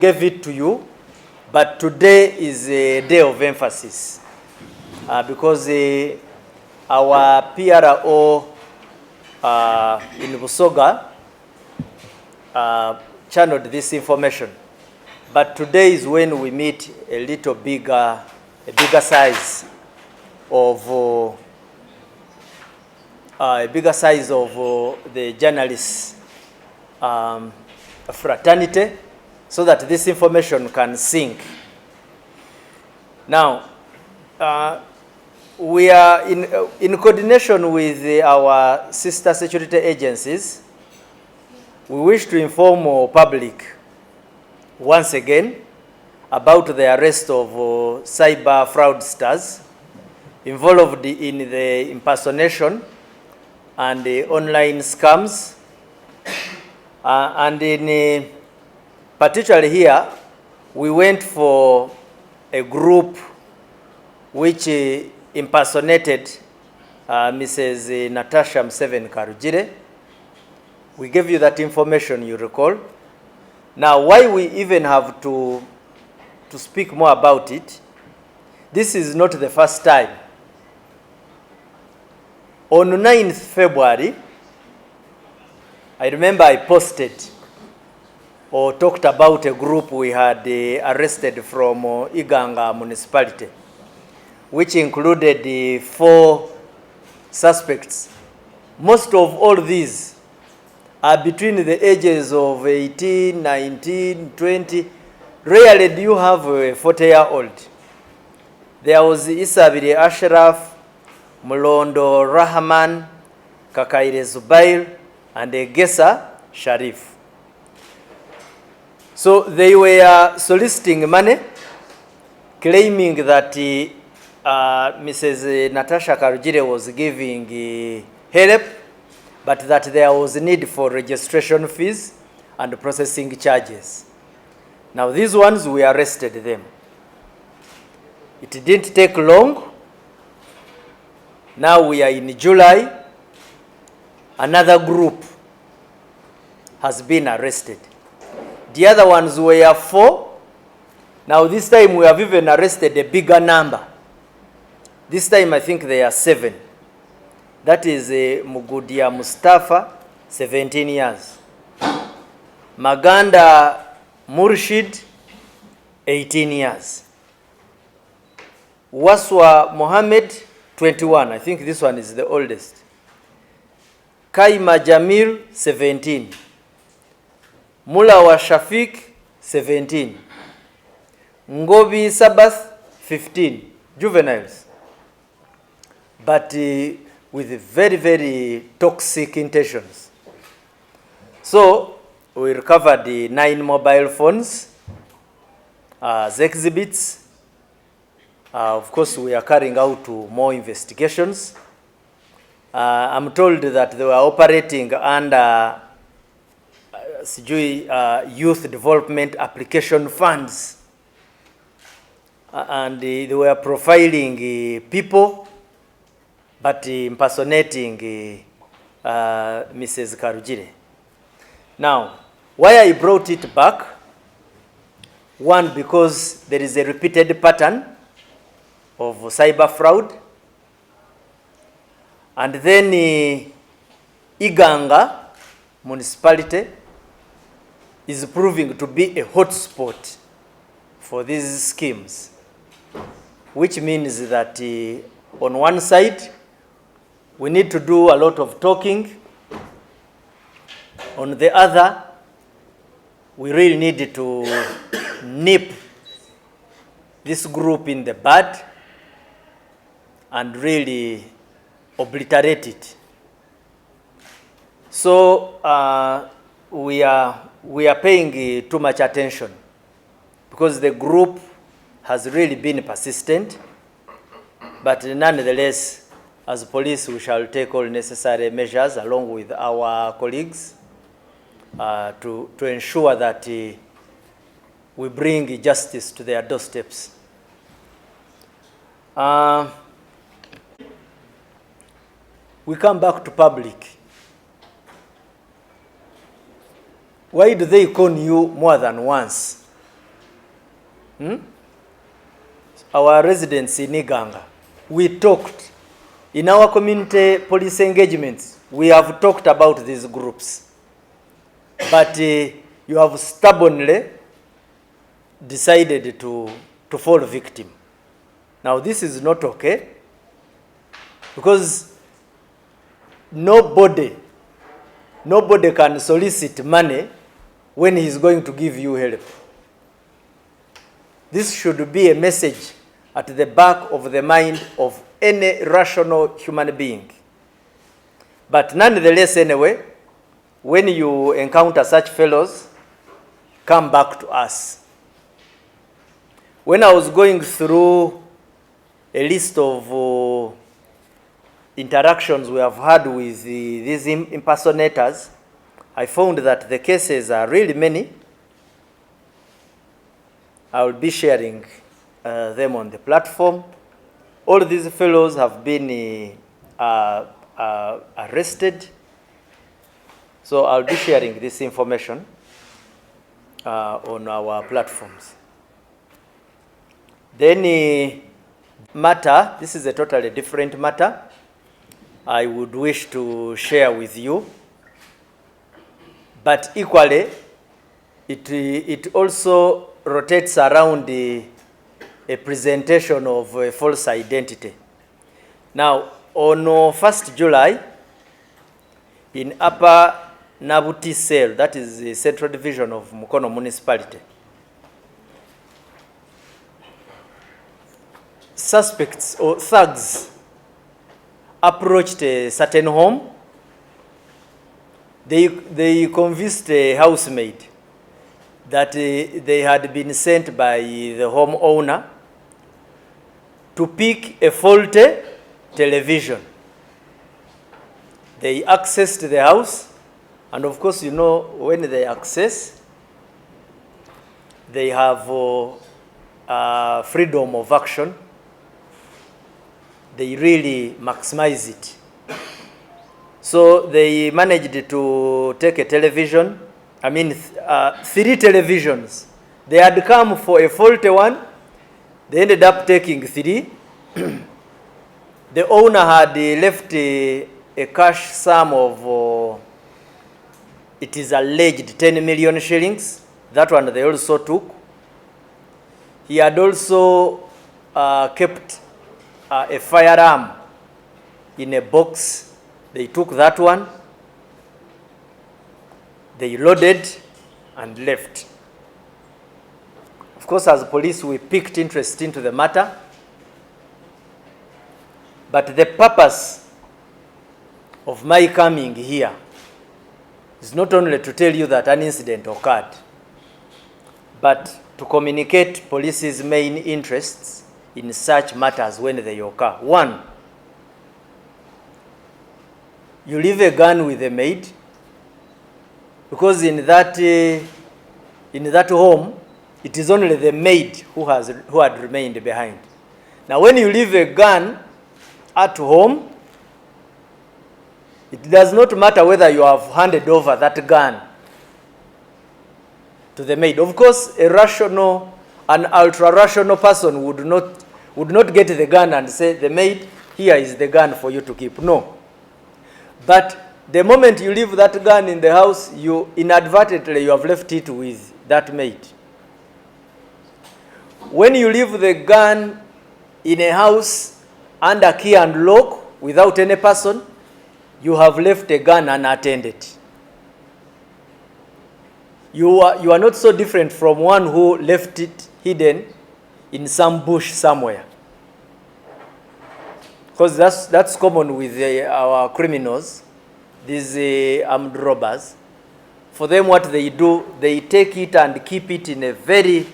gave it to you, but today is a day of emphasis because our PRO in Busoga channeled this information. But today is when we meet a little bigger, a bigger size of the journalists fraternity, so that this information can sink. Now, we are in coordination with our sister security agencies. We wish to inform our public once again about the arrest of cyber fraudsters involved in the impersonation and the online scams, and in particularly here, we went for a group which impersonated Mrs. Natasha Museveni Karugire. We gave you that information, you recall. Now, why we even have to speak more about it, this is not the first time. On 9th February, I remember I posted or talked about a group we had arrested from Iganga municipality, which included 4 suspects. Most of all these are between the ages of 18, 19, 20. Rarely do you have a 40-year-old. There was Isabiri Ashraf, Mulondo Rahman, Kakaire Zubair, and Gesa Sharif. So they were soliciting money, claiming that Mrs. Natasha Karugire was giving help, but that there was a need for registration fees and processing charges. Now these ones, we arrested them. It didn't take long. Now we are in July. Another group has been arrested. The other ones were 4. Now this time we have even arrested a bigger number. This time I think they are 7. That is Mugudia Mustafa, 17 years. Maganda Murshid, 18 years. Waswa Mohammed, 21. I think this one is the oldest. Kaima Jamil, 17. Mulawa Shafiq, 17. Ngobi Sabath, 15. Juveniles. But with very, very toxic intentions. So, we recovered the 9 mobile phones as exhibits. Of course, we are carrying out more investigations. I'm told that they were operating under youth development application funds, and they were profiling people, but impersonating Mrs. Karugire. Now, why I brought it back? One, because there is a repeated pattern of cyber fraud. And then Iganga municipality is proving to be a hotspot for these schemes, which means that on one side, we need to do a lot of talking. On the other, we really need to nip this group in the bud and really obliterate it. So we are paying too much attention because the group has really been persistent. But nonetheless, as police, we shall take all necessary measures along with our colleagues to ensure that we bring justice to their doorsteps. We come back to public. Why do they con you more than once? our residents in Iganga. We talked. In our community police engagements, we have talked about these groups. But you have stubbornly decided to fall victim. Now this is not okay, because nobody can solicit money when he is going to give you help. This should be a message at the back of the mind of any rational human being. But nonetheless, anyway, when you encounter such fellows, come back to us. When I was going through a list of interactions we have had with these impersonators, I found that the cases are really many. I will be sharing them on the platform. All these fellows have been arrested. So I'll be sharing this information on our platforms. Then matter, this is a totally different matter I would wish to share with you. But equally, it also rotates around a presentation of a false identity. Now, on 1st July, in Upper Nabuti Cell, that is the Central Division of Mukono Municipality, suspects or thugs approached a certain home. They convinced a housemaid that they had been sent by the homeowner to pick a faulty television. They accessed the house, and of course, you know, when they access, they have freedom of action. They really maximize it. So they managed to take a television, 3 televisions. They had come for a faulty one. They ended up taking 3. The owner had left a cash sum of, it is alleged, 10 million shillings. That one they also took. He had also kept a firearm in a box. They took that one. They loaded and left. Of course, as police, we picked interest into the matter. But the purpose of my coming here is not only to tell you that an incident occurred, but to communicate police's main interests in such matters when they occur. 1, you leave a gun with a maid, because in that home, it is only the maid who had remained behind. Now, when you leave a gun at home, it does not matter whether you have handed over that gun to the maid. Of course, an ultra-rational person would not get the gun and say, the maid, here is the gun for you to keep. No. But the moment you leave that gun in the house, you inadvertently have left it with that maid. When you leave the gun in a house under key and lock without any person, you have left a gun unattended. You are not so different from one who left it hidden in some bush somewhere. Because that's common with our criminals, these armed robbers. For them, what they do, they take it and keep it in a very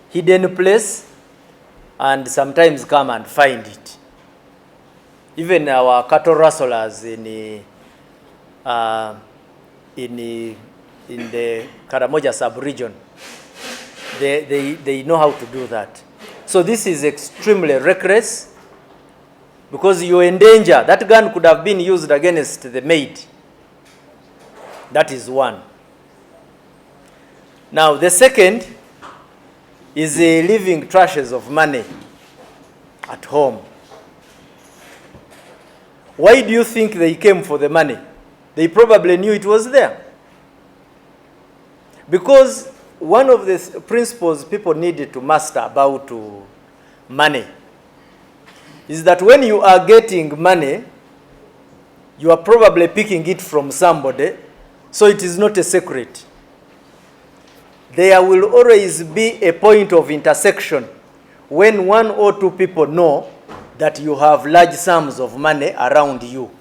hidden place, and sometimes come and find it. Even our cattle rustlers in the Karamoja sub-region, they know how to do that. So this is extremely reckless, because you endanger. That gun could have been used against the maid. That is one. Now the second is leaving trashes of money at home. Why do you think they came for the money? They probably knew it was there. Because one of the principles people needed to master about money is that when you are getting money, you are probably picking it from somebody, so it is not a secret. There will always be a point of intersection when one or two people know that you have large sums of money around you.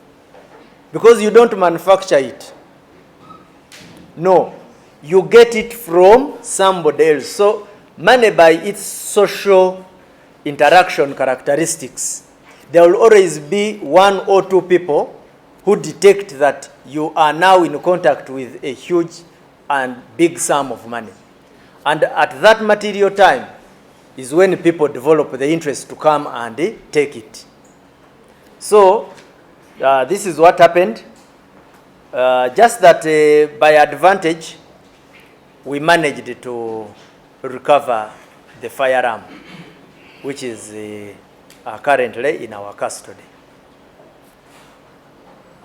Because you don't manufacture it. No, you get it from somebody else. So money, by its social interaction characteristics, there will always be one or two people who detect that you are now in contact with a huge and big sum of money. And at that material time is when people develop the interest to come and take it. So this is what happened. Just that by advantage, we managed to recover the firearm, which is currently in our custody.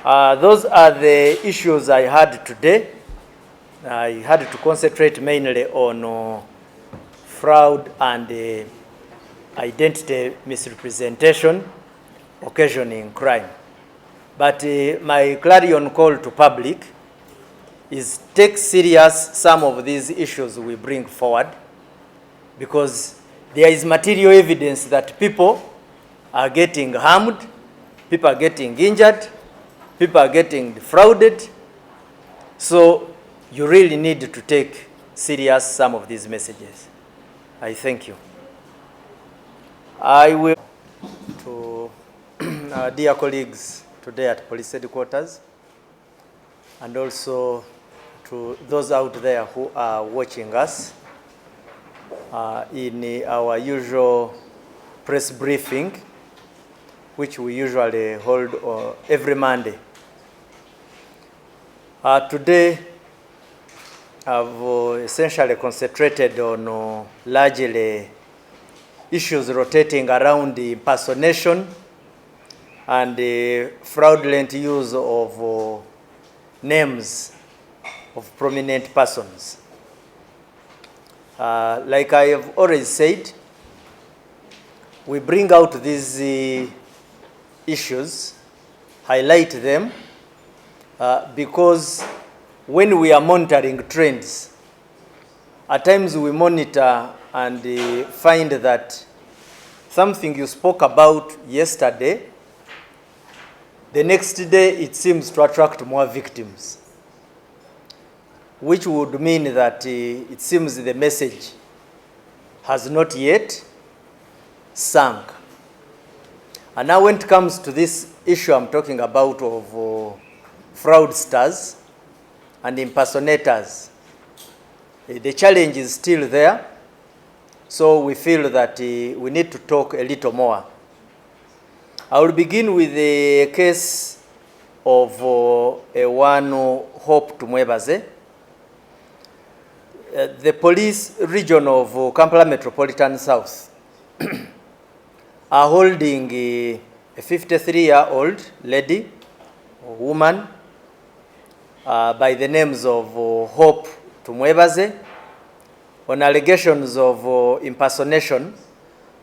Those are the issues I had today. I had to concentrate mainly on fraud and identity misrepresentation occasioning crime. But my clarion call to public is take serious some of these issues we bring forward, because there is material evidence that people are getting harmed, people are getting injured, people are getting defrauded. So you really need to take serious some of these messages. I thank you. I will to our dear colleagues today at police headquarters, and also to those out there who are watching us in our usual press briefing, which we usually hold every Monday. Today, I've essentially concentrated on largely issues rotating around the impersonation and the fraudulent use of names of prominent persons. Like I have already said, we bring out these issues, highlight them, because when we are monitoring trends, at times we monitor and find that something you spoke about yesterday, the next day it seems to attract more victims, which would mean that it seems the message has not yet sunk. And now when it comes to this issue I'm talking about of fraudsters and impersonators, the challenge is still there. So we feel that we need to talk a little more. I will begin with the case of one Hope Tumwebaze. The police region of Kampala Metropolitan South are holding a 53-year-old lady, or woman, by the names of Hope Tumwebaze on allegations of impersonation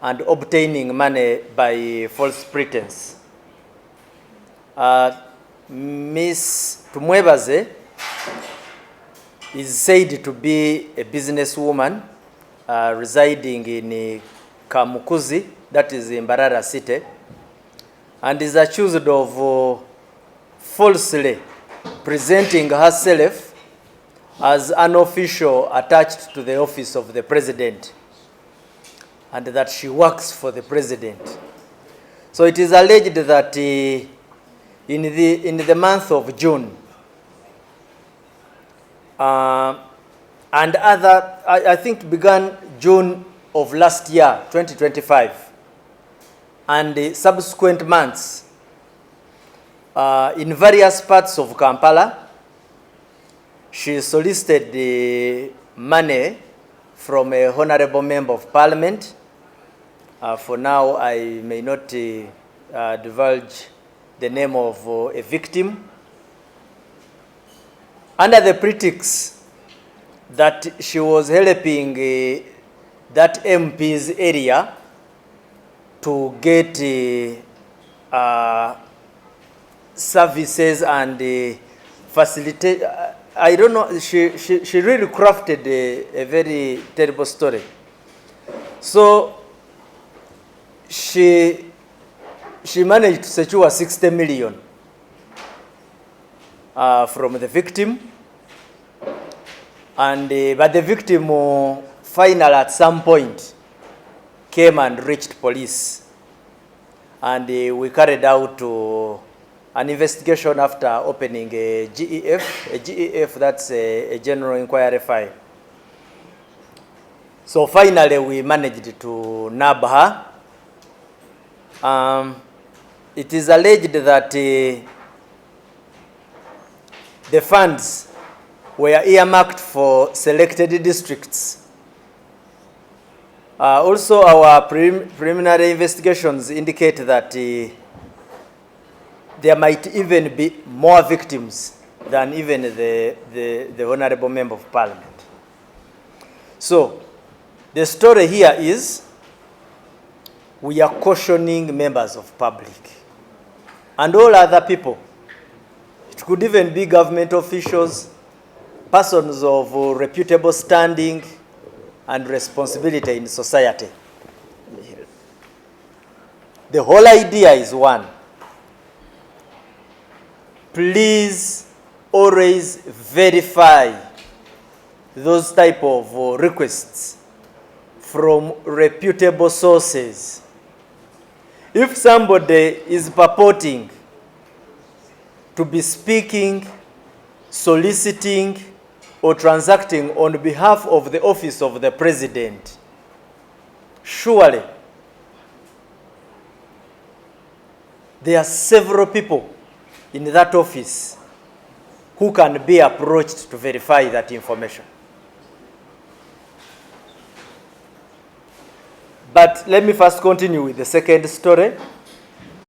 and obtaining money by false pretense. Ms. Tumwebaze is said to be a businesswoman residing in Kamukuzi, that is in Mbarara City, and is accused of falsely presenting herself as an official attached to the office of the president, and that she works for the president. So it is alleged that in the month of June, and I think began June of last year, 2025, and the subsequent months, in various parts of Kampala, she solicited the money from a honorable member of parliament. For now, I may not divulge the name of a victim, under the pretext that she was helping that MP's area to get services and facilitate. I don't know, she really crafted a very terrible story. So she managed to secure 60 million from the victim, and but the victim finally at some point came and reached police, and we carried out an investigation after opening a GEF, that's a general inquiry file. So finally we managed to nab her. It is alleged that the funds were earmarked for selected districts. Also, our preliminary investigations indicate that there might even be more victims than even the honorable member of parliament. So the story here is, we are cautioning members of public and all other people. It could even be government officials, persons of reputable standing and responsibility in society. The whole idea is one. Please always verify those type of requests from reputable sources. If somebody is purporting to be speaking, soliciting, or transacting on behalf of the office of the president, surely there are several people in that office who can be approached to verify that information. But let me first continue with the second story.